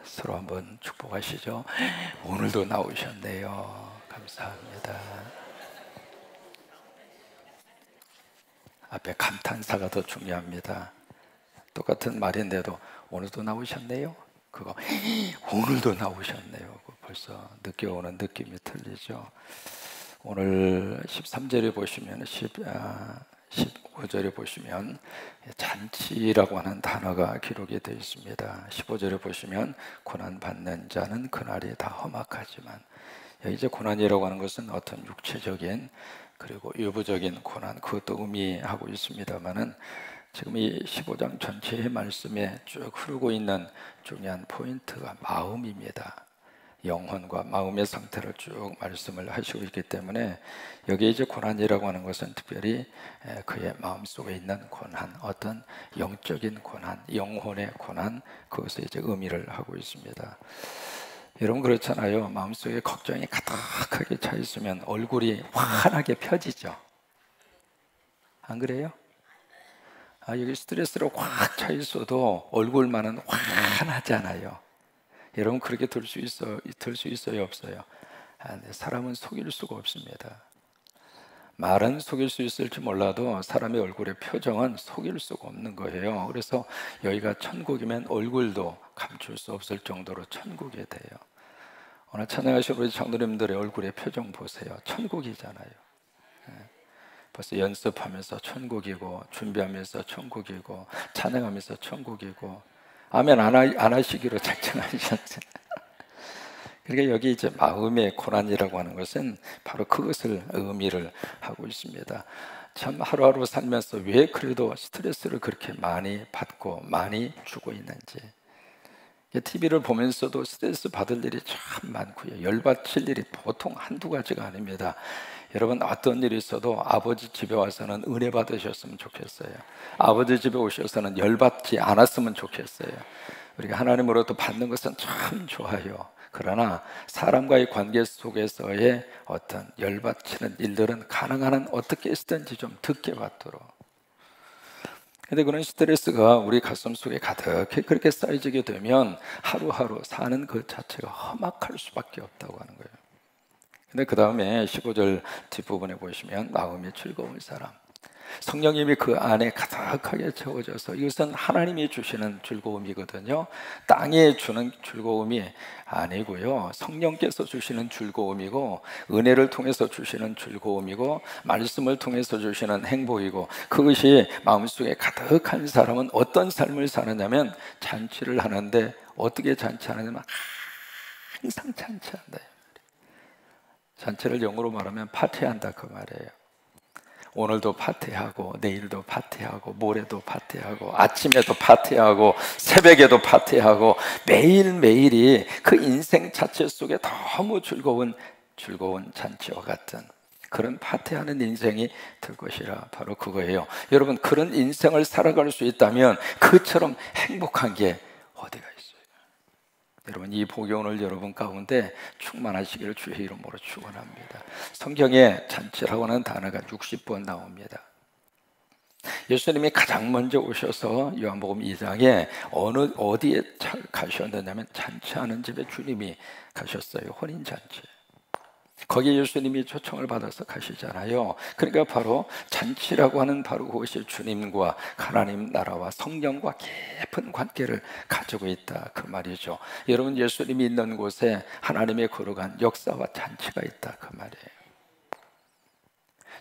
서로 한번 축복하시죠. 오늘도 나오셨네요. 감사합니다. 앞에 감탄사가 더 중요합니다. 똑같은 말인데도 오늘도 나오셨네요. 그거 오늘도 나오셨네요. 벌써 느껴오는 느낌이 틀리죠. 오늘 13절에 보시면 15절에 보시면 잔치라고 하는 단어가 기록이 되어 있습니다. 15절에 보시면 고난받는 자는 그날이 다 험악하지만, 여기 이제 고난이라고 하는 것은 어떤 육체적인 그리고 유부적인 고난, 그것도 의미하고 있습니다만은 지금 이 15장 전체의 말씀에 쭉 흐르고 있는 중요한 포인트가 마음입니다. 영혼과 마음의 상태를 쭉 말씀을 하시고 있기 때문에 여기에 이제 고난이라고 하는 것은 특별히 그의 마음속에 있는 고난, 어떤 영적인 고난, 영혼의 고난, 그것에 이제 의미를 하고 있습니다. 여러분 그렇잖아요. 마음속에 걱정이 가득하게 차 있으면 얼굴이 환하게 펴지죠. 안 그래요? 여기 스트레스로 꽉 차 있어도 얼굴만은 환하잖아요. 여러분 그렇게 들 수 있어요, 없어요? 네, 사람은 속일 수가 없습니다. 말은 속일 수 있을지 몰라도 사람의 얼굴의 표정은 속일 수가 없는 거예요. 그래서 여기가 천국이면 얼굴도 감출 수 없을 정도로 천국이 돼요. 오늘 찬양하신 우리 장로님들의 얼굴의 표정 보세요. 천국이잖아요. 벌써 연습하면서 천국이고, 준비하면서 천국이고, 찬양하면서 천국이고, 아멘 안 하시기로 작정하셨잖아요. 그러니까 여기 이제 마음의 고난이라고 하는 것은 바로 그것을 의미를 하고 있습니다. 참 하루하루 살면서 왜 그래도 스트레스를 그렇게 많이 받고 많이 주고 있는지, TV를 보면서도 스트레스 받을 일이 참 많고요. 열받칠 일이 보통 한두 가지가 아닙니다. 여러분 어떤 일이 있어도 아버지 집에 와서는 은혜 받으셨으면 좋겠어요. 아버지 집에 오셔서는 열받지 않았으면 좋겠어요. 우리가 하나님으로부터 받는 것은 참 좋아요. 그러나 사람과의 관계 속에서의 어떤 열받치는 일들은 가능한 한 어떻게 했든지 좀 듣게 받도록. 근데 그런 스트레스가 우리 가슴 속에 가득히 그렇게 쌓여지게 되면 하루하루 사는 그 자체가 험악할 수밖에 없다고 하는 거예요. 근데 그 다음에 15절 뒷부분에 보시면 마음이 즐거운 사람, 성령님이 그 안에 가득하게 채워져서, 이것은 하나님이 주시는 즐거움이거든요. 땅에 주는 즐거움이 아니고요, 성령께서 주시는 즐거움이고, 은혜를 통해서 주시는 즐거움이고, 말씀을 통해서 주시는 행복이고, 그것이 마음속에 가득한 사람은 어떤 삶을 사느냐면 잔치를 하는데, 어떻게 잔치하느냐면 항상 잔치한다. 잔치를 영어로 말하면 파티한다 그 말이에요. 오늘도 파티하고, 내일도 파티하고, 모레도 파티하고, 아침에도 파티하고, 새벽에도 파티하고, 매일매일이 그 인생 자체 속에 너무 즐거운 잔치와 같은 그런 파티하는 인생이 될 것이라, 바로 그거예요. 여러분, 그런 인생을 살아갈 수 있다면 그처럼 행복한 게 어디가 있어요? 여러분, 이 복이 오늘 여러분 가운데 충만하시기를 주의 이름으로 축원합니다. 성경에 잔치라고 하는 단어가 60번 나옵니다. 예수님이 가장 먼저 오셔서 요한복음 2장에 어디에 가셨느냐면 잔치하는 집에 주님이 가셨어요. 혼인잔치. 거기에 예수님이 초청을 받아서 가시잖아요. 그러니까 바로 잔치라고 하는 바로 그것이 주님과 하나님 나라와 성령과 깊은 관계를 가지고 있다 그 말이죠. 여러분, 예수님이 있는 곳에 하나님의 거룩한 역사와 잔치가 있다 그 말이에요.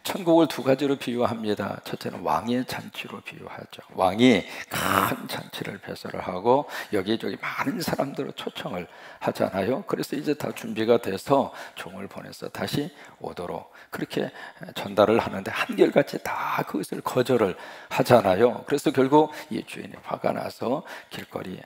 천국을 두 가지로 비유합니다. 첫째는 왕의 잔치로 비유하죠. 왕이 큰 잔치를 배설을 하고 여기저기 많은 사람들을 초청을 하잖아요. 그래서 이제 다 준비가 돼서 종을 보내서 다시 오도록 그렇게 전달을 하는데, 한결같이 다 그것을 거절을 하잖아요. 그래서 결국 이 주인이 화가 나서 길거리에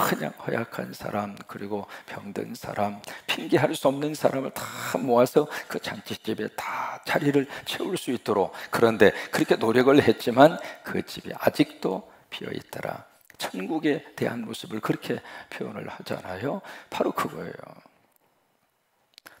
그냥 허약한 사람, 그리고 병든 사람, 핑계할 수 없는 사람을 다 모아서 그 잔치집에 다 자리를 채울 수 있도록, 그런데 그렇게 노력을 했지만 그 집이 아직도 비어 있더라. 천국에 대한 모습을 그렇게 표현을 하잖아요. 바로 그거예요.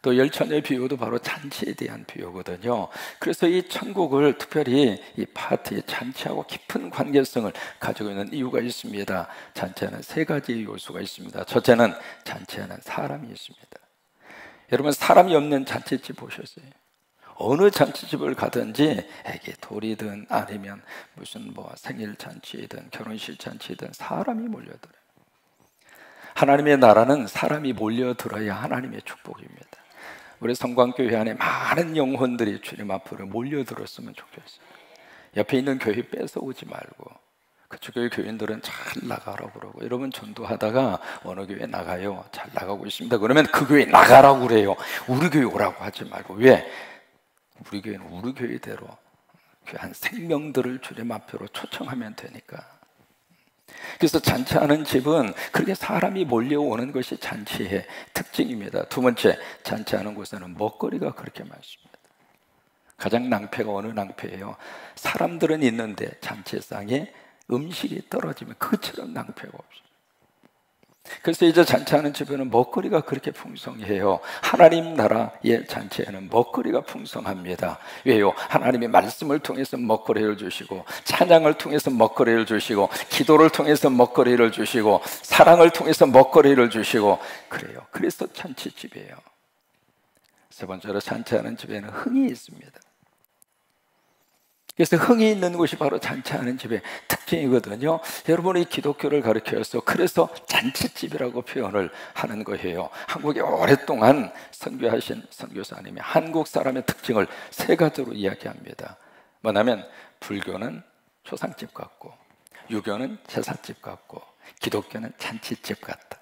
또 열처녀의 비유도 바로 잔치에 대한 비유거든요. 그래서 이 천국을 특별히 이 파티, 잔치하고 깊은 관계성을 가지고 있는 이유가 있습니다. 잔치에는 세 가지 요소가 있습니다. 첫째는 잔치에는 사람이 있습니다. 여러분, 사람이 없는 잔치집 보셨어요? 어느 잔치집을 가든지 애기 돌이든 아니면 무슨 뭐 생일 잔치든 결혼식 잔치든 사람이 몰려들어요. 하나님의 나라는 사람이 몰려들어야 하나님의 축복입니다. 우리 성광교회 안에 많은 영혼들이 주님 앞으로 몰려들었으면 좋겠어요. 옆에 있는 교회 뺏어오지 말고, 그쪽 교회 교인들은 잘 나가라고 그러고, 여러분 전도하다가 어느 교회 나가요, 잘 나가고 있습니다, 그러면 그 교회 나가라고 그래요. 우리 교회 오라고 하지 말고. 왜? 우리 교회는 우리 교회대로 귀한 생명들을 주님 앞으로 초청하면 되니까. 그래서 잔치하는 집은 그렇게 사람이 몰려오는 것이 잔치의 특징입니다. 두 번째, 잔치하는 곳에는 먹거리가 그렇게 많습니다. 가장 낭패가 어느 낭패예요? 사람들은 있는데 잔치상에 음식이 떨어지면 그처럼 낭패가 없어요. 그래서 이제 잔치하는 집에는 먹거리가 그렇게 풍성해요. 하나님 나라의 잔치에는 먹거리가 풍성합니다. 왜요? 하나님의 말씀을 통해서 먹거리를 주시고, 찬양을 통해서 먹거리를 주시고, 기도를 통해서 먹거리를 주시고, 사랑을 통해서 먹거리를 주시고, 그래요. 그래서 잔치집이에요. 세 번째로, 잔치하는 집에는 흥이 있습니다. 그래서 흥이 있는 곳이 바로 잔치하는 집의 특징이거든요. 여러분이 기독교를 가르쳐서 그래서 잔치집이라고 표현을 하는 거예요. 한국에 오랫동안 선교하신 선교사님이 한국 사람의 특징을 세 가지로 이야기합니다. 뭐냐면 불교는 초상집 같고, 유교는 제사집 같고, 기독교는 잔치집 같다.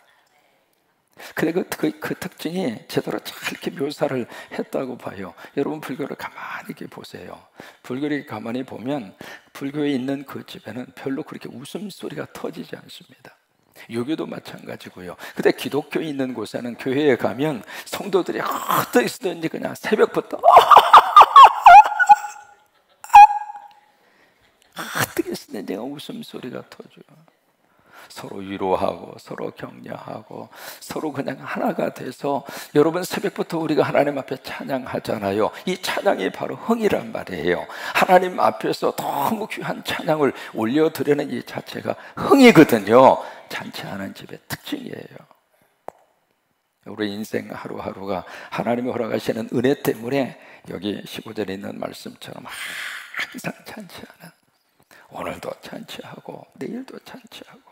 그래, 그 특징이 제대로 잘 이렇게 묘사를 했다고 봐요. 여러분, 불교를 가만히 이렇게 보세요. 불교를 가만히 보면 불교에 있는 그 집에는 별로 그렇게 웃음소리가 터지지 않습니다. 유교도 마찬가지고요. 근데 기독교에 있는 곳에는 교회에 가면 성도들이 헛되이 쓰든지 그냥 새벽부터 헛되이 쓰든지 웃음소리가 터져요. 서로 위로하고 서로 격려하고 서로 그냥 하나가 돼서, 여러분 새벽부터 우리가 하나님 앞에 찬양하잖아요. 이 찬양이 바로 흥이란 말이에요. 하나님 앞에서 너무 귀한 찬양을 올려드리는 이 자체가 흥이거든요. 잔치하는 집의 특징이에요. 우리 인생 하루하루가 하나님이 허락하시는 은혜 때문에 여기 15절에 있는 말씀처럼 항상 잔치하는, 오늘도 잔치하고 내일도 잔치하고,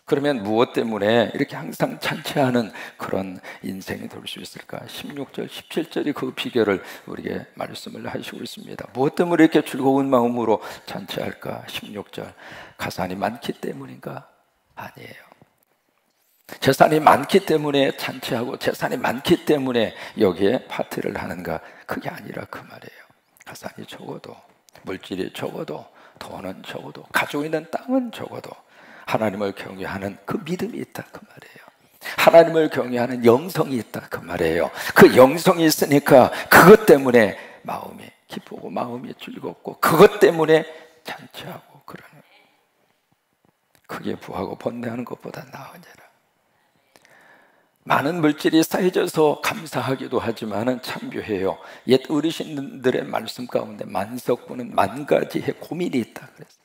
그러면 무엇 때문에 이렇게 항상 잔치하는 그런 인생이 될 수 있을까? 16절, 17절이 그 비결을 우리에게 말씀을 하시고 있습니다. 무엇 때문에 이렇게 즐거운 마음으로 잔치할까? 16절, 가산이 많기 때문인가? 아니에요. 재산이 많기 때문에 잔치하고 재산이 많기 때문에 여기에 파티를 하는가? 그게 아니라 그 말이에요. 가산이 적어도, 물질이 적어도, 돈은 적어도, 가지고 있는 땅은 적어도 하나님을 경외하는 그 믿음이 있다 그 말이에요. 하나님을 경외하는 영성이 있다 그 말이에요. 그 영성이 있으니까 그것 때문에 마음이 기쁘고 마음이 즐겁고, 그것 때문에 잔치하고 그러는, 크게 부하고 번뇌하는 것보다 나으니라. 많은 물질이 쌓여져서 감사하기도 하지만은 참 묘해요. 옛 어르신들의 말씀 가운데 만석군은 만 가지의 고민이 있다 그랬어요.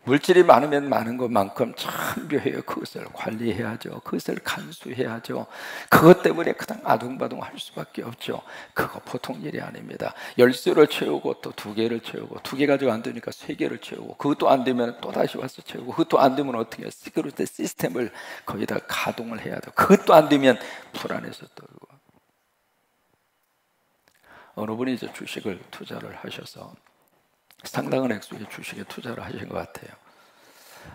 물질이 많으면 많은 것만큼 참 묘해요. 그것을 관리해야죠. 그것을 간수해야죠. 그것 때문에 그냥 아둥바둥 할 수밖에 없죠. 그거 보통 일이 아닙니다. 열쇠를 채우고 또 두 개를 채우고, 두 개 가지고 안 되니까 세 개를 채우고, 그것도 안 되면 또 다시 와서 채우고, 그것도 안 되면 어떻게 해요? 시큐리티 시스템을 거기다 가동을 해야 돼요. 그것도 안 되면 불안해서 떨고. 어느 분이 이제 주식을 투자를 하셔서 상당한 액수의 주식에 투자를 하신 것 같아요.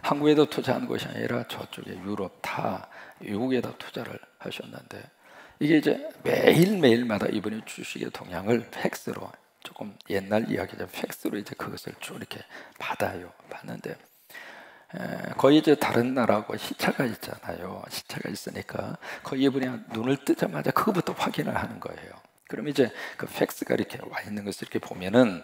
한국에도 투자한 것이 아니라 저쪽에 유럽 다 외국에다 투자를 하셨는데, 이게 이제 매일매일마다 이분이 주식의 동향을 팩스로, 조금 옛날 이야기죠, 팩스로 이제 그것을 쭉 이렇게 받아요. 받는데 거의 이제 다른 나라하고 시차가 있잖아요. 시차가 있으니까 거의 이분이 눈을 뜨자마자 그거부터 확인을 하는 거예요. 그럼 이제 그 팩스가 이렇게 와 있는 것을 이렇게 보면은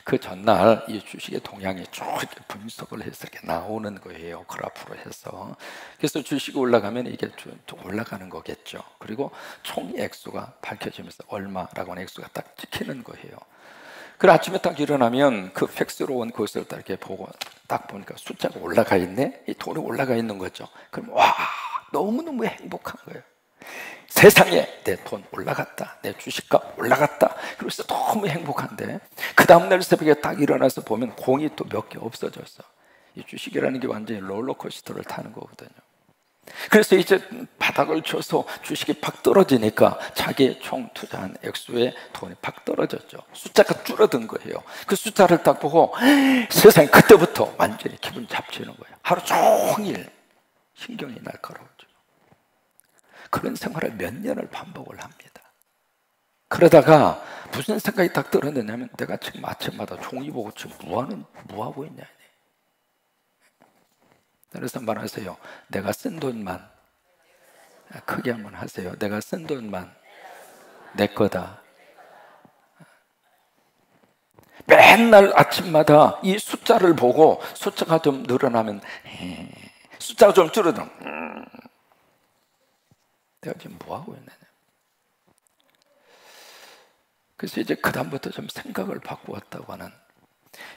그 전날 이 주식의 동향이 쭉 이렇게 분석을 해서 이렇게 나오는 거예요. 그래프로 해서. 그래서 주식이 올라가면 이게 쭉 올라가는 거겠죠. 그리고 총 액수가 밝혀지면서 얼마라고 하는 액수가 딱 찍히는 거예요. 그래 아침에 딱 일어나면 그 팩스로 온 것을 딱 이렇게 보고 딱 보니까 숫자가 올라가 있네. 이 돈이 올라가 있는 거죠. 그럼 와 너무너무 행복한 거예요. 세상에 내 돈 올라갔다, 내 주식값 올라갔다. 그래서 너무 행복한데 그 다음날 새벽에 딱 일어나서 보면 공이 또 몇 개 없어졌어. 이 주식이라는 게 완전히 롤러코스터를 타는 거거든요. 그래서 이제 바닥을 쳐서 주식이 팍 떨어지니까 자기의 총 투자한 액수의 돈이 팍 떨어졌죠. 숫자가 줄어든 거예요. 그 숫자를 딱 보고 세상에 그때부터 완전히 기분 잡치는 거예요. 하루 종일 신경이 날카로워져. 그런 생활을 몇 년을 반복을 합니다. 그러다가 무슨 생각이 딱 들었느냐면 내가 지금 아침마다 종이 보고 지금 뭐하고 있냐. 그래서 말하세요. 내가 쓴 돈만, 크게 한번 하세요. 내가 쓴 돈만 내 거다. 맨날 아침마다 이 숫자를 보고 숫자가 좀 늘어나면 숫자가 좀 줄어들면 내가 지금 뭐하고 있느냐. 그래서 이제 그 다음부터 좀 생각을 바꾸었다고 하는,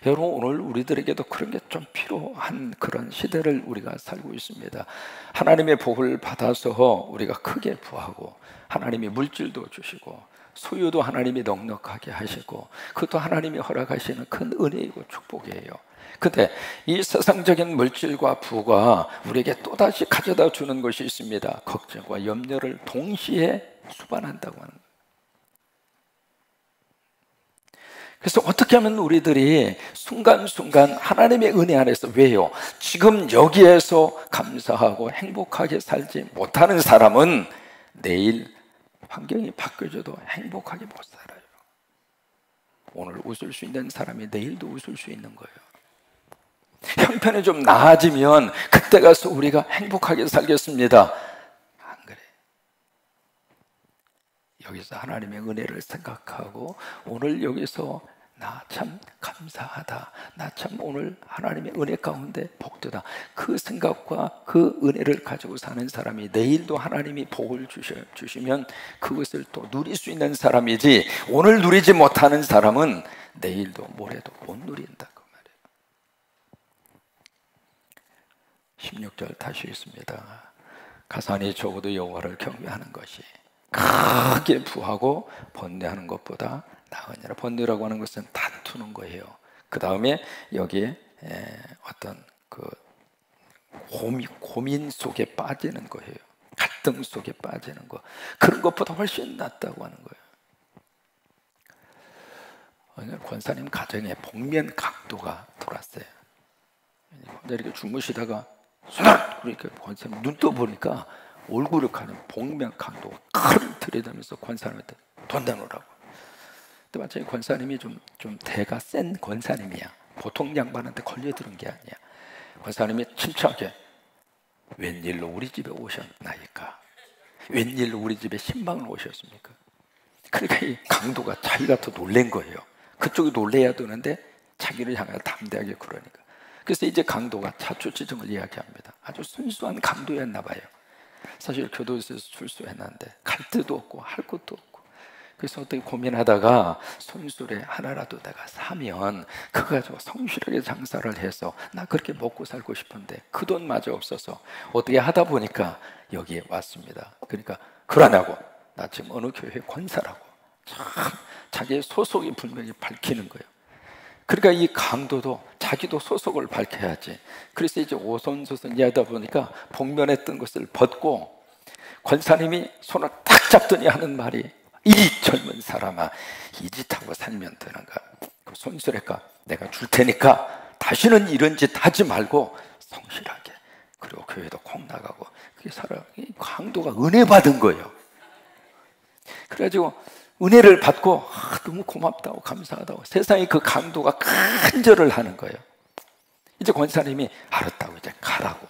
여러분 오늘 우리들에게도 그런 게 좀 필요한 그런 시대를 우리가 살고 있습니다. 하나님의 복을 받아서 우리가 크게 부하고 하나님이 물질도 주시고 소유도 하나님이 넉넉하게 하시고 그것도 하나님이 허락하시는 큰 은혜이고 축복이에요. 근데 이 세상적인 물질과 부가 우리에게 또다시 가져다 주는 것이 있습니다. 걱정과 염려를 동시에 수반한다고 하는 거예요. 그래서 어떻게 하면 우리들이 순간순간 하나님의 은혜 안에서, 왜요? 지금 여기에서 감사하고 행복하게 살지 못하는 사람은 내일 환경이 바뀌어져도 행복하게 못 살아요. 오늘 웃을 수 있는 사람이 내일도 웃을 수 있는 거예요. 형편이 좀 나아지면 그때 가서 우리가 행복하게 살겠습니다. 안 그래. 여기서 하나님의 은혜를 생각하고 오늘 여기서 나 참 감사하다, 나 참 오늘 하나님의 은혜 가운데 복되다, 그 생각과 그 은혜를 가지고 사는 사람이 내일도 하나님이 복을 주시면 그것을 또 누릴 수 있는 사람이지, 오늘 누리지 못하는 사람은 내일도 모레도 못 누린다 그 말이에요. 16절 다시 있습니다. 가산이 적어도 여호와를 경외하는 것이 크게 부하고 번뇌하는 것보다 나으니라. 번뇌라고 하는 것은 다투는 거예요. 그 다음에 여기에 어떤 그 고민 속에 빠지는 거예요. 갈등 속에 빠지는 거, 그런 것보다 훨씬 낫다고 하는 거예요. 권사님 가정에 복면 강도가 돌았어요. 이렇게 주무시다가 그러니까 권사님 눈 떠보니까 얼굴을 가는 복면 강도가 칼을 들이대면서 권사님한테 돈 내놓으라고. 근데 마치 권사님이 좀 대가 센 권사님이야. 보통 양반한테 걸려들은 게 아니야. 권사님이 침착하게, 웬일로 우리 집에 오셨나이까? 웬일로 우리 집에 신방을 오셨습니까? 그러니까 이 강도가 자기가 더 놀란 거예요. 그쪽이 놀래야 되는데 자기를 향해 담대하게 그러니까. 그래서 이제 강도가 자초지종을 이야기합니다. 아주 순수한 강도였나 봐요. 사실 교도소에서 출소했는데 갈 데도 없고 할 것도 없고, 그래서 어떻게 고민하다가 손수레 하나라도 내가 사면 그거 가지고 성실하게 장사를 해서 나 그렇게 먹고 살고 싶은데 그 돈마저 없어서 어떻게 하다 보니까 여기에 왔습니다. 그러니까 그러냐고, 나 지금 어느 교회 권사라고 참 자기의 소속이 분명히 밝히는 거예요. 그러니까 이 강도도 자기도 소속을 밝혀야지. 그래서 이제 오손소손 이하다 보니까 복면에 뜬 것을 벗고 권사님이 손을 딱 잡더니 하는 말이, 이 젊은 사람아, 이 짓 하고 살면 되는가? 그 손수레가 내가 줄 테니까 다시는 이런 짓 하지 말고 성실하게, 그리고 교회도 콩 나가고 그게 살아. 이 강도가 은혜 받은 거예요. 그래가지고 은혜를 받고 너무 고맙다고 감사하다고 세상에 그 강도가 간절을 하는 거예요. 이제 권사님이 알았다고 이제 가라고,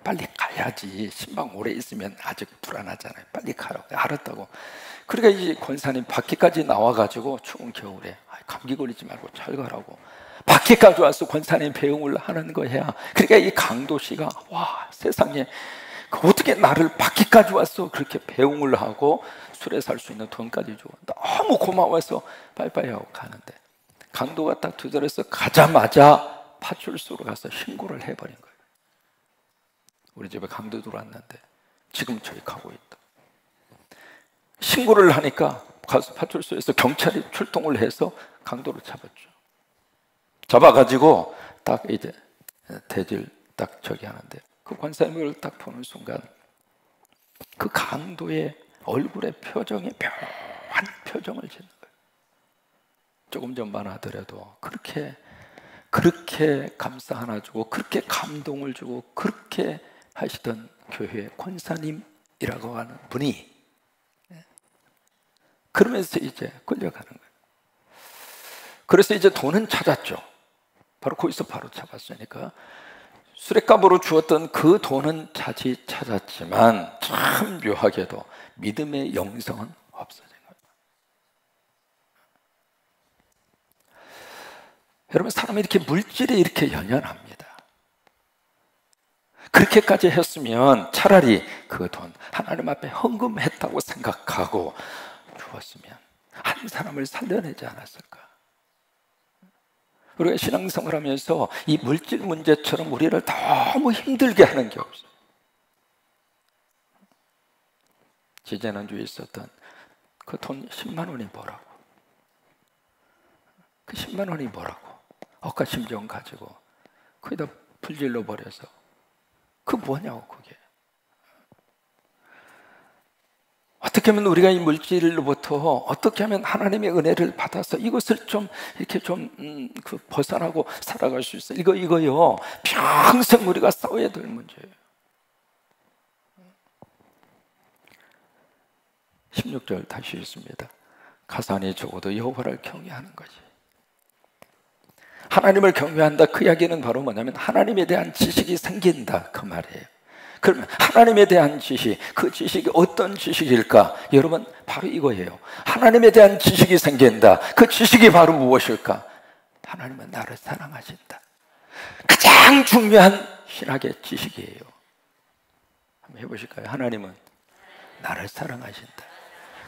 빨리 가야지. 신방 오래 있으면 아직 불안하잖아요. 빨리 가라고. 알았다고. 그러니까 이 권사님 밖에까지 나와가지고 추운 겨울에 감기 걸리지 말고 잘 가라고 밖에까지 와서 권사님 배웅을 하는 거야. 그러니까 이 강도 씨가 와, 세상에 어떻게 나를 밖에까지 와서 그렇게 배웅을 하고 술에 살 수 있는 돈까지 주고 너무 고마워서 빠이빠이 하고 가는데, 강도가 딱 두드려서 가자마자 파출소로 가서 신고를 해버린 거예요. 우리 집에 강도 들어왔는데 지금 저희 가고 있다. 신고를 하니까 가서 파출소에서 경찰이 출동을 해서 강도를 잡았죠. 잡아가지고 딱 이제 대질 딱 저기 하는데, 그 권사님을 딱 보는 순간 그 강도의 얼굴의 표정에 묘한 표정을 짓는 거예요. 조금 전만 하더라도 그렇게 감사 하나 주고 그렇게 감동을 주고 그렇게 하시던 교회 권사님이라고 하는 분이 그러면서 이제 끌려가는 거예요. 그래서 이제 돈은 찾았죠. 바로 거기서 바로 잡았으니까 수레값으로 주었던 그 돈은 찾았지만 참 묘하게도 믿음의 영성은 없어진 거예요. 여러분, 사람이 이렇게 물질에 이렇게 연연합니다. 그렇게까지 했으면 차라리 그 돈 하나님 앞에 헌금했다고 생각하고 주었으면 한 사람을 살려내지 않았을까? 우리가 신앙생활 하면서 이 물질 문제처럼 우리를 너무 힘들게 하는 게 없어요. 지지난주에 있었던 그 돈 10만 원이 뭐라고? 그 10만 원이 뭐라고? 억가심정 가지고 거기다 불질러 버려서 그 뭐냐고 그게. 어떻게 하면 우리가 이 물질로부터 어떻게 하면 하나님의 은혜를 받아서 이것을 좀 이렇게 그 벗어나고 살아갈 수 있어요. 이거요 평생 우리가 싸워야 될 문제예요. 16절 다시 읽습니다. 가산이 적어도 여호와를 경외하는 것이. 하나님을 경외한다, 그 이야기는 바로 뭐냐면 하나님에 대한 지식이 생긴다 그 말이에요. 그러면 하나님에 대한 지식, 그 지식이 어떤 지식일까? 여러분, 바로 이거예요. 하나님에 대한 지식이 생긴다. 그 지식이 바로 무엇일까? 하나님은 나를 사랑하신다. 가장 중요한 신학의 지식이에요. 한번 해보실까요? 하나님은 나를 사랑하신다.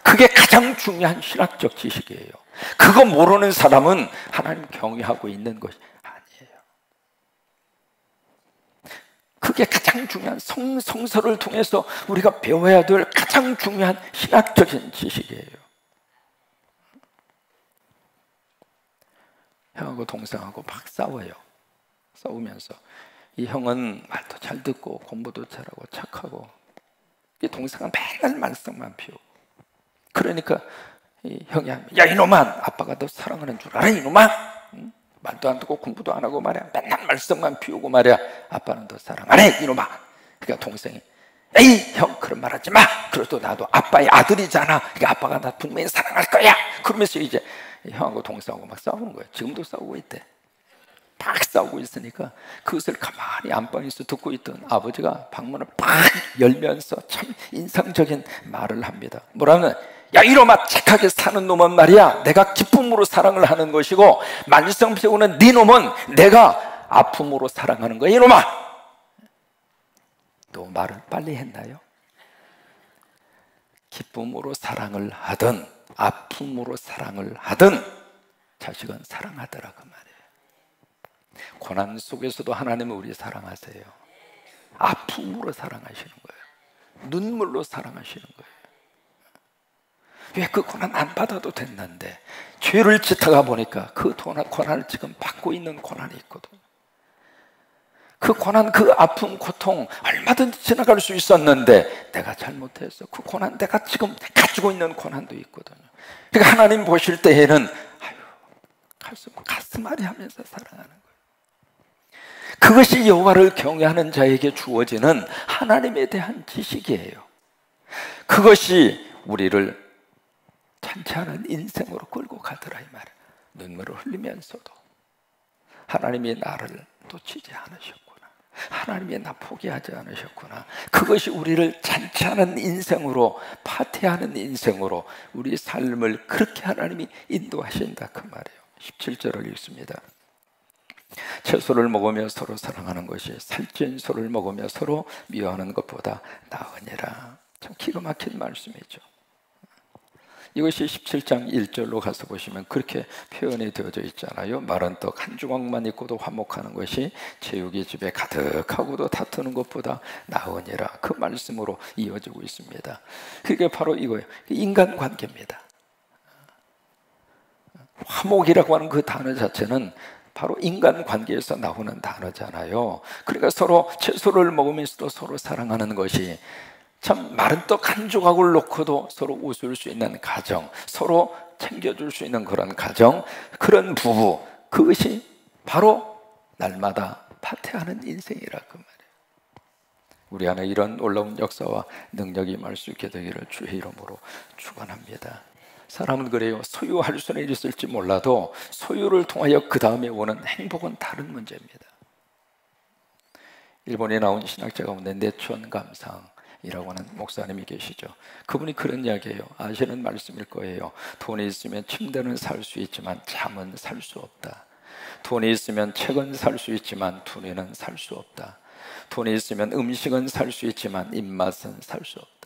그게 가장 중요한 신학적 지식이에요. 그거 모르는 사람은 하나님 경외하고 있는 것이 아니에요. 그게 가장 중요한 성서를 통해서 우리가 배워야 될 가장 중요한 신학적인 지식이에요. 형하고 동생하고 막 싸워요. 싸우면서 이 형은 말도 잘 듣고 공부도 잘하고 착하고, 이 동생은 맨날 말썽만 피우고. 그러니까 이 형이 야 이놈아, 아빠가 너 사랑하는 줄 알아 이놈아? 응? 말도 안 듣고 공부도 안 하고 말이야, 맨날 말썽만 피우고 말이야, 아빠는 너 사랑 안 해 이놈아. 그러니까 동생이 에이 형 그런 말 하지 마. 그래도 나도 아빠의 아들이잖아. 그러니까 아빠가 나 분명히 사랑할 거야. 그러면서 이제 형하고 동생하고 막 싸우는 거예요. 지금도 싸우고 있대. 막 싸우고 있으니까 그것을 가만히 안방에서 듣고 있던 아버지가 방문을 팍 열면서 참 인상적인 말을 합니다. 뭐라면, 야 이놈아, 착하게 사는 놈은 말이야 내가 기쁨으로 사랑을 하는 것이고, 말썽 피우는 네 놈은 내가 아픔으로 사랑하는 거야 이놈아. 또 말을 빨리 했나요? 기쁨으로 사랑을 하든 아픔으로 사랑을 하든 자식은 사랑하더라 그 말이에요. 고난 속에서도 하나님은 우리 사랑하세요. 아픔으로 사랑하시는 거예요. 눈물로 사랑하시는 거예요. 왜 그 고난 안 받아도 됐는데 죄를 짓다가 보니까 그 고난을 지금 받고 있는 고난이 있거든. 그 고난, 그 아픔, 고통 얼마든지 지나갈 수 있었는데 내가 잘못해서 그 고난, 내가 지금 가지고 있는 고난도 있거든요. 그러니까 하나님 보실 때에는 아유 가슴 아리 하면서 사랑하는 거예요. 그것이 여호와를 경외하는 자에게 주어지는 하나님에 대한 지식이에요. 그것이 우리를 찬찬한 인생으로 끌고 가더라 이 말이에요. 눈물을 흘리면서도 하나님이 나를 놓치지 않으셨구나. 하나님이 나 포기하지 않으셨구나. 그것이 우리를 잔치하는 인생으로, 파티하는 인생으로 우리 삶을 그렇게 하나님이 인도하신다 그 말이에요. 17절을 읽습니다. 채소를 먹으며 서로 사랑하는 것이 살찐 소를 먹으며 서로 미워하는 것보다 나으니라. 참 기가 막힌 말씀이죠. 이것이 17장 1절로 가서 보시면 그렇게 표현이 되어져 있잖아요. 마른 떡 한 조각만 있고도 화목하는 것이 제육이 집에 가득하고도 다투는 것보다 나으니라. 그 말씀으로 이어지고 있습니다. 그게 바로 이거예요. 인간관계입니다. 화목이라고 하는 그 단어 자체는 바로 인간관계에서 나오는 단어잖아요. 그러니까 서로 채소를 먹으면서도 서로 사랑하는 것이, 참 마른 떡 한 조각을 놓고도 서로 웃을 수 있는 가정, 서로 챙겨줄 수 있는 그런 가정, 그런 부부, 그것이 바로 날마다 파티하는 인생이라 그 말이에요. 우리 안에 이런 놀라운 역사와 능력이 임할 수 있게 되기를 주의 이름으로 축원합니다. 사람은 그래요. 소유할 수는 있을지 몰라도 소유를 통하여 그 다음에 오는 행복은 다른 문제입니다. 일본에 나온 신학자 가운데 내촌 감상이라고 하는 목사님이 계시죠. 그분이 그런 이야기예요. 아시는 말씀일 거예요. 돈이 있으면 침대는 살 수 있지만 잠은 살 수 없다. 돈이 있으면 책은 살 수 있지만 두뇌는 살 수 없다. 돈이 있으면 음식은 살 수 있지만 입맛은 살 수 없다.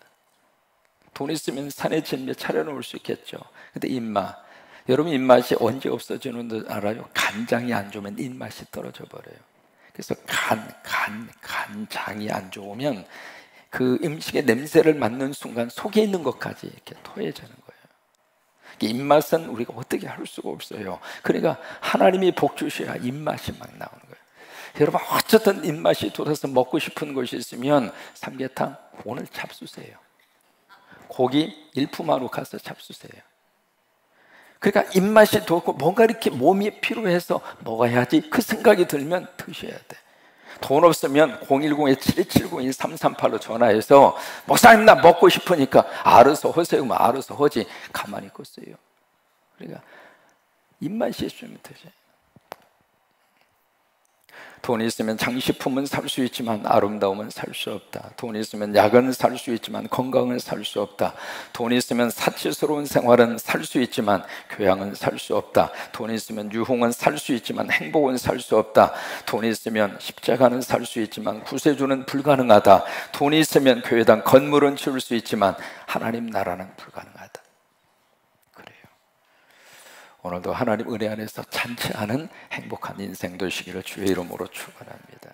돈 있으면 산에 진며 차려놓을 수 있겠죠. 근데 입맛, 여러분 입맛이 언제 없어지는 줄 알아요? 간장이 안 좋으면 입맛이 떨어져 버려요. 그래서 간장이 안 좋으면 그 음식의 냄새를 맡는 순간 속에 있는 것까지 이렇게 토해지는 거예요. 입맛은 우리가 어떻게 할 수가 없어요. 그러니까 하나님이 복 주셔야 입맛이 막 나오는 거예요. 여러분 어쨌든 입맛이 돋아서 먹고 싶은 것이 있으면 삼계탕 오늘 잡수세요. 고기 일품하러 가서 잡수세요. 그러니까 입맛이 돋고 뭔가 이렇게 몸이 피로해서 먹어야지 그 생각이 들면 드셔야 돼. 돈 없으면 010-7270-3338로 전화해서 목사님 나 먹고 싶으니까 알아서 하세요. 알아서 하지 가만히 있겠어요. 그러니까 입맛이 있으면 드셔요. 돈이 있으면 장식품은 살 수 있지만 아름다움은 살 수 없다. 돈이 있으면 약은 살 수 있지만 건강은 살 수 없다. 돈이 있으면 사치스러운 생활은 살 수 있지만 교양은 살 수 없다. 돈이 있으면 유흥은 살 수 있지만 행복은 살 수 없다. 돈이 있으면 십자가는 살 수 있지만 구세주는 불가능하다. 돈이 있으면 교회당 건물은 지을 수 있지만 하나님 나라는 불가능하다. 오늘도 하나님 은혜 안에서 잔치하는 행복한 인생 되시기를 주의 이름으로 축원합니다.